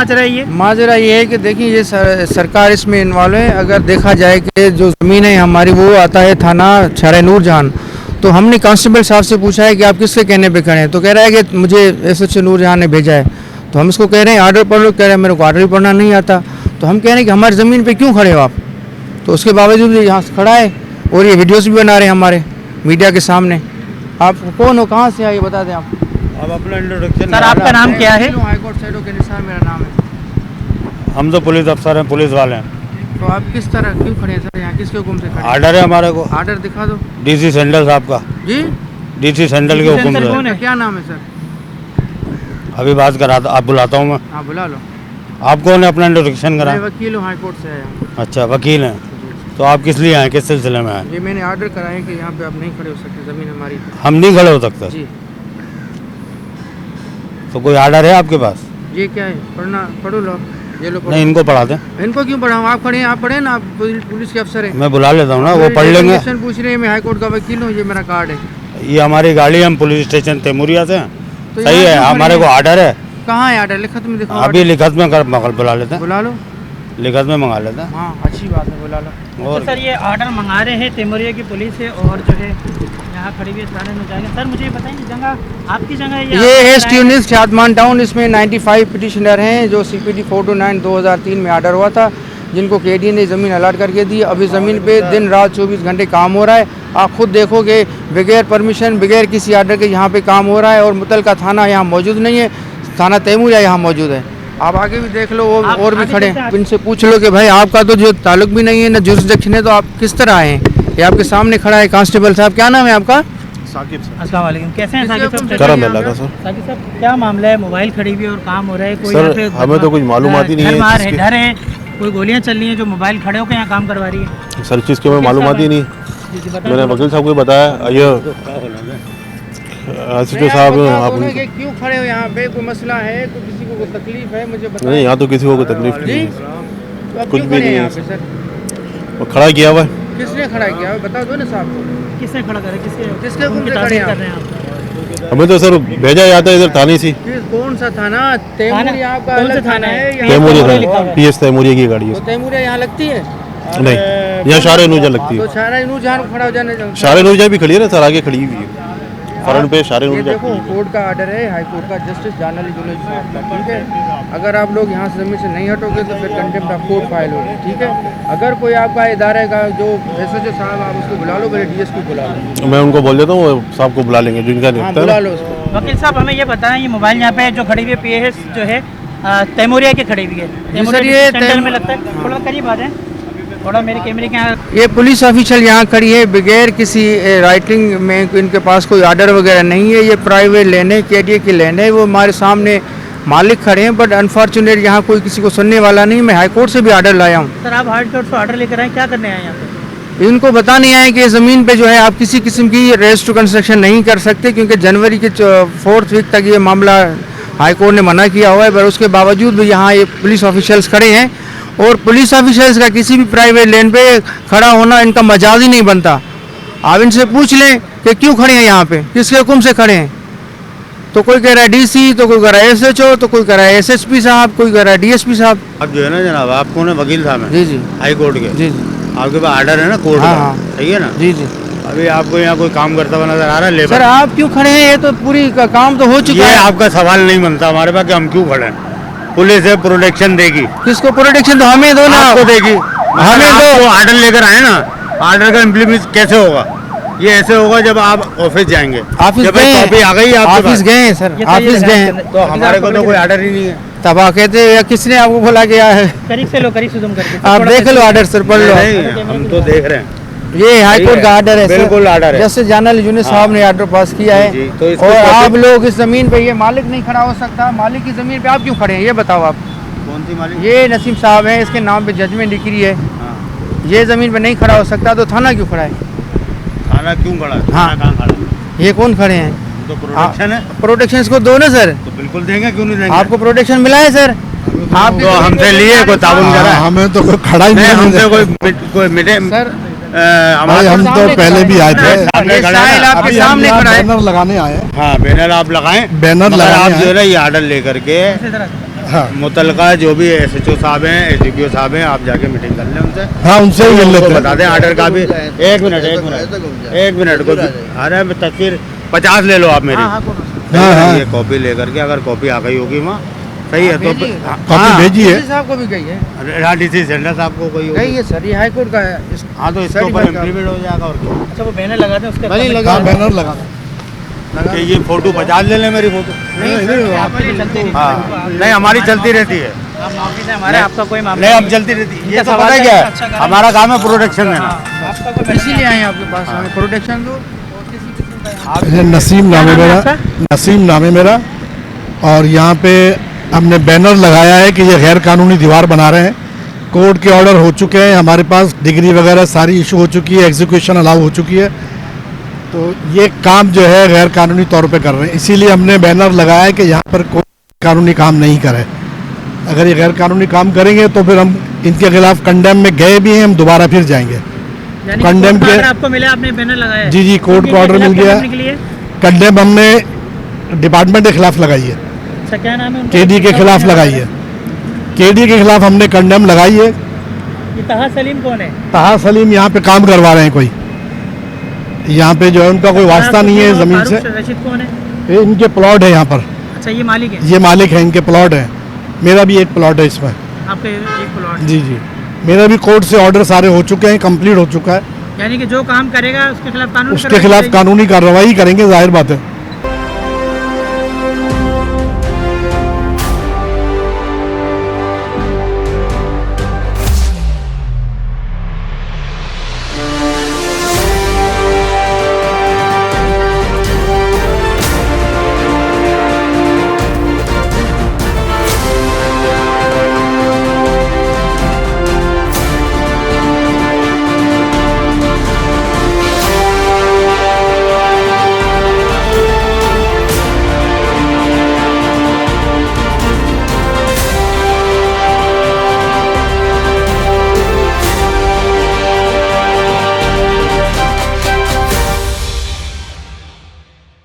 माजरा है ये? माजरा ये है कि देखिए ये सरकार इसमें इन्वॉल्व है। अगर देखा जाए कि जो ज़मीन है हमारी वो आता है थाना शहर नूरजहां, तो हमने कांस्टेबल साहब से पूछा है कि आप किसके कहने पे खड़े हैं, तो कह रहा है कि मुझे एसएचओ नूरजहां ने भेजा है। तो हम इसको कह रहे हैं आर्डर पढ़ लो, कह रहे हैं मेरे को आर्डर पढ़ना नहीं आता। तो हम कह रहे हैं कि हमारी ज़मीन पे क्यों खड़े हो आप? तो उसके बावजूद यहाँ से खड़ा है और ये वीडियोस भी बना रहे हैं हमारे मीडिया के सामने। आप कौन हो, कहाँ से आए, बता दें आप अपना इंट्रोडक्शन। सर आपका नाम क्या है? हाईकोर्ट साइडो के निसार मेरा नाम है। हम तो पुलिस अफसर हैं, पुलिस वाले हैं। तो आप किस तरह क्यों खड़े हैं सर यहाँ, किसके हुक्म से खड़े हैं? आर्डर है हमारे को, आर्डर दिखा दो। डीसी सेंट्रल साहब का। जी, डीसी सेंट्रल के हुक्म सेंट्रल से। कौन है? क्या नाम है सर? अभी बात करा आप बुलाता हूँ मैं। हाँ बुला लो। आप कौन है, अपना इंट्रोडक्शन करा। मैं वकील हूँ, हाईकोर्ट से आया हूँ। अच्छा वकील हैं, तो आप किस लिए आए, किस सिलसिले में आए? ये मैंने आर्डर करा है कि यहाँ पे आप नहीं खड़े हो सकते, ज़मीन हमारी। हम नहीं खड़े हो सकते? जी। तो कोई आर्डर है आपके पास? ये क्या है, पढ़ना पढ़ो लो, ये लो पढ़ो। नहीं इनको पढ़ा दें। इनको क्यों पढ़ाऊँ? आप खड़े हैं, आप पढ़े ना, आप पुलिस के अफसर हैं। मैं बुला लेता हूँ ना, वो पढ़ लेंगे। पूछ रहे हैं, मैं हाईकोर्ट का वकील हूँ, ये मेरा कार्ड है। ये हमारी गाड़ी है, हम पुलिस स्टेशन तेमुरिया से हैं। तो सही यहाँ है, क्यों हमारे खड़े को हैं? आर्डर है। कहाँ है आर्डर? लिखत में दिखाओ। अभी लिखत में कर बुला लेते हैं, बुला लो। लिखत में मंगा लेते हैं। हाँ अच्छी बात है, बुला लो। तो सर ये ऑर्डर मंगा रहे हैं, तेमुरिया की पुलिस है और जो है यहाँ खड़ी हुई थाने में जाएंगे। सर मुझे बताएंगे जगह आपकी जगह है ये है स्ट्यूनिस शादमान टाउन। इसमें 95 पिटिशनर हैं जो CPD 429 2003 में आर्डर हुआ था, जिनको KDA ने ज़मीन अलाट करके दी। अभी ज़मीन पे दिन रात 24 घंटे काम हो रहा है। आप खुद देखोगे, बगैर परमिशन, बगैर किसी आर्डर के यहाँ पे काम हो रहा है। और मुतलका थाना यहाँ मौजूद नहीं है, थाना तेमुरिया यहाँ मौजूद है। आप आगे भी देख लो, वो और भी खड़े हैं। इनसे पूछ लो कि भाई आपका तो जो ताल्लुक भी नहीं है ना जुरिसडिक्शन है, तो आप किस तरह आए हैं? ये आपके सामने खड़ा है कांस्टेबल साहब। क्या नाम है आपका? साकिब साहब। अस्सलाम वालेकुम, कैसे हैं साकिब साहब? करम अल्लाह का सर। साकिब साहब क्या मामला है? मोबाइल खड़ी हुई और काम हो रहा है, कोई सर, यहाँ पे हमें तो कुछ मालूमात ही नहीं है डर इसके। डर है, कोई गोलियाँ चल रही हैं जो मोबाइल खड़े होकर यहाँ काम करवा रही है। सर चीज़ की हमें मालूमात ही नहीं। जी, जी, बताएं। मैंने वकील साहब को बताया, ये SHO साहब आप क्यों खड़े हो यहाँ पे? कोई मसला है, कोई किसी को कोई तकलीफ है, मुझे बताओ। नहीं, यहाँ तो किसी को कोई तकलीफ नहीं है, तो आप कुछ क्यों भी खड़े हैं नहीं यहाँ है। पे सर? वो खड़ा किया हुआ है। किसने खड़ा किया? बता दो ना साहब को। किसने खड़ा करा? किसके हुक्म उनकी से खड़े तारीफ हैं कर आप? रहे हैं आप? हमें तो सर भेजा जाता है इधर थाने से। कौन सा थाना? तैमूरिया आपका कौन सा अलग थाना है? यहाँ तैमूरिया लिखा हुआ थाना, है। PS तैमूरिया की गाड़ी है। तो तैमूरिया यहाँ लगती है? नहीं, यहाँ शारे नूरजहां लगती तो है। शारा नूरजहां को खड़ा हो जाने। शारे नूरजहां भी खड़ी है ना सर, आगे खड़ी हुई है फ्रंट पे शारे ये नूरजहां देखो खड़ी है। कोर्ट का आर्डर है, हाई कोर्ट का, जस्टिस जानल जुलूस साहब का, ठीक है। अगर आप लोग यहाँ से ज़मीन से नहीं हटोगे तो फिर कंटेम्प्ट ऑफ कोर्ट फाइल होगी, ठीक है। अगर कोई आपका इदारे का जो SHO साहब, आप उसको बुला लो, मेरे DSP को बुला लो। मैं उनको बोल देता हूँ, वो साहब को बुला लेंगे, जिनका हाँ निकलता बुला है। लो उसको। वकील साहब हमें ये बताएं, ये मोबाइल यहाँ पे जो खड़ी हुई है PS जो है तैमूरिया की खड़ी हुई है, सर, ये सेंटर में लगता है। थोड़ा करीब आ जाए, थोड़ा मेरे कैमरे के यहाँ। ये पुलिस ऑफिशियल यहाँ खड़ी है बगैर किसी राइटिंग में, इनके पास कोई आर्डर वगैरह नहीं है। ये प्राइवेट लैंड है, KDA की लैंड है। वो हमारे सामने मालिक खड़े हैं, बट अनफॉर्चुनेट यहाँ कोई किसी को सुनने वाला नहीं। मैं हाई कोर्ट से भी आर्डर लाया हूँ। सर आप हाई कोर्ट से ऑर्डर लेकर आए, क्या करने आए यहाँ पे? इनको बता नहीं आए कि ज़मीन पे जो है आप किसी किस्म की रजिस्टर कंस्ट्रक्शन नहीं कर सकते, क्योंकि जनवरी के 4th वीक तक ये मामला हाई कोर्ट ने मना किया हुआ है। पर उसके बावजूद भी यहाँ ये पुलिस ऑफिशियल्स खड़े हैं, और पुलिस ऑफिशियल्स का किसी भी प्राइवेट लैंड पे खड़ा होना इनका मजाज ही नहीं बनता। आप इनसे पूछ लें कि क्यों खड़े हैं यहाँ पे, किसके हुक्म से खड़े हैं। तो कोई कह रहा है DC, तो कोई कह रहा है SHO, तो कोई कह रहा है SSP साहब, कोई कह रहा है DSP साहब। अब जो है ना जनाब, आप कौन है? वकील साहब हैं? जी जी हाई कोर्ट के। जी जी आपके पास आर्डर है ना कोर्ट हाँ, का? हाँ। सही है ना? जी जी। अभी आपको यहाँ कोई काम करता हुआ नजर आ रहा है? लेबर सर आप क्यों खड़े हैं? ये तो पूरी का काम तो हो चुका ये है। आपका सवाल नहीं बनता हमारे पास कि हम क्यों खड़े हैं। पुलिस है, प्रोटेक्शन देगी। किसको प्रोटेक्शन? तो हमें दो ना। आपको देगी। हमें तो आर्डर लेकर आए ना, आर्डर का इम्प्लीमेंट कैसे होगा? ये ऐसे होगा जब आप ऑफिस जाएंगे। ऑफिस जब गए, कॉपी आ गई आपके ऑफिस पास, गए हैं सर, ये ऑफिस गए हैं। तो हमारे को तो कोई आर्डर ही नहीं है। तब आप कहते हैं, या किसने आपको बोला गया है? करीब से लो, करीब से जूम करके आप देख लो आर्डर सर, पढ़ लो। नहीं, हम तो देख रहे हैं। ये हाई कोर्ट का आर्डर है सर। बिल्कुल आर्डर है। जस्टिस जानल जुलूस साहब ने आर्डर पास किया है। जी, तो इसको और कैसे- आप लोग इस जमीन पे, ये मालिक नहीं खड़ा हो सकता, मालिक की जमीन पे आप क्यों खड़े हैं? ये बताओ आप। कौन सी मालिक? ये नसीम साहब हैं, इसके नाम पे जजमेंट डिक्री है। हाँ। ये जमीन पे नहीं खड़ा हो सकता, तो थाना क्यों खड़ा है? थाना क्यों खड़ा है? हाँ। थाना कहाँ खड़ा है? ये कौन खड़े हैं? तो प्रोटेक्शन है। प्रोटेक्शन इसको दो ना सर। तो बिल्कुल देंगे, क्यों नहीं देंगे? आपको प्रोटेक्शन मिला है सर? आप तो हमसे लिए कोई ताबन करा है? हमें तो कोई खड़ा ही नहीं, नहीं हमसे है। कोई मिटे सर भाई हम तो पहले भी आए थे। सामने खड़ा है साहिल ना? आपके सामने खड़ा है। बैनर लगाने आए हैं। बैनर आप लगाएं। बैनर मगर लगाने आप आए जो है हैं। ना ये आर्डर लेकर के हाँ। मुतलका जो भी SHO साहब हैं, SDPO साहब हैं, आप जाके मीटिंग कर लें उनसे। हाँ, उनसे ही मिल उनको लेते बता हैं। दें ऑर्डर का भी। एक मिनट को अरे तस्वीर 50 ले लो आप मेरी। हाँ, हाँ। ये कॉपी लेकर के, अगर कॉपी आ गई होगी वहाँ सही है तो कॉपी भेजी है। डीसी साहब को भी गई है, हाँ, DC सेंटर साहब को कोई गई है सर, ये हाई कोर्ट का है। हाँ, तो इसके ऊपर इम्प्लीमेंट हो जाएगा और क्या। अच्छा, वो बैनर लगा दें उसके भले ऊपर। लगा हाँ, बैनर लगा। कि ये फोटो 50 ले लें मेरी फोटो। आपकी चलती रहती है। हाँ, नहीं हमारी चलती रहती है। हम ऑफिस है हमारे, आपका कोई मामला नहीं, नहीं हम चलती रहती है। ये इनका तो सवाल पता है है, क्या अच्छा है, करें। हमारा काम है प्रोटेक्शन देना। हाँ, आपका कोई इसीलिए आए हैं आपके पास, हमें प्रोटेक्शन दो। ये नसीम नाम है नाम है मेरा, आपका? नसीम नाम है मेरा। और यहाँ पे हमने बैनर लगाया है कि ये गैर कानूनी दीवार बना रहे हैं। कोर्ट के ऑर्डर हो चुके हैं, हमारे पास डिग्री वगैरह सारी इशू हो चुकी है, एग्जीक्यूशन अलाउ हो चुकी है। तो ये काम जो है गैर कानूनी तौर पे कर रहे हैं, इसीलिए हमने बैनर लगाया है कि यहाँ पर कोई कानूनी काम नहीं करे। अगर ये गैर कानूनी काम करेंगे तो फिर हम इनके खिलाफ कंडेम में गए भी हैं, हम दोबारा फिर जाएंगे। यानी कंडेम कोर्ट का के- ऑर्डर आपको मिला, आपने बैनर लगाया है? जी, जी, कोर्ट किनके का ऑर्डर खिलाफ मिल गया। करने के लिए? कंडेम हमने डिपार्टमेंट के खिलाफ लगाई है, अच्छा, क्या नाम है उनका? केडी के खिलाफ लगाई है। केडी के खिलाफ हमने कंडेम लगाई है। ये तहा सलीम कौन है? तहा सलीम यहाँ पे काम करवा रहे हैं कोई, यहाँ पे जो है उनका कोई वास्ता नहीं है ज़मीन से। फारूक रशीद कौन है? ये इनके प्लॉट है यहाँ पर, अच्छा, ये मालिक है? ये मालिक है, इनके प्लॉट है। मेरा भी एक प्लॉट है इसमें। आपके एक प्लॉट? जी जी, मेरा भी कोर्ट से ऑर्डर सारे हो चुके हैं, कंप्लीट हो चुका है। यानी कि जो काम करेगा उसके खिलाफ कानून उसके खिलाफ कानूनी कार्रवाई करेंगे, जाहिर बात है।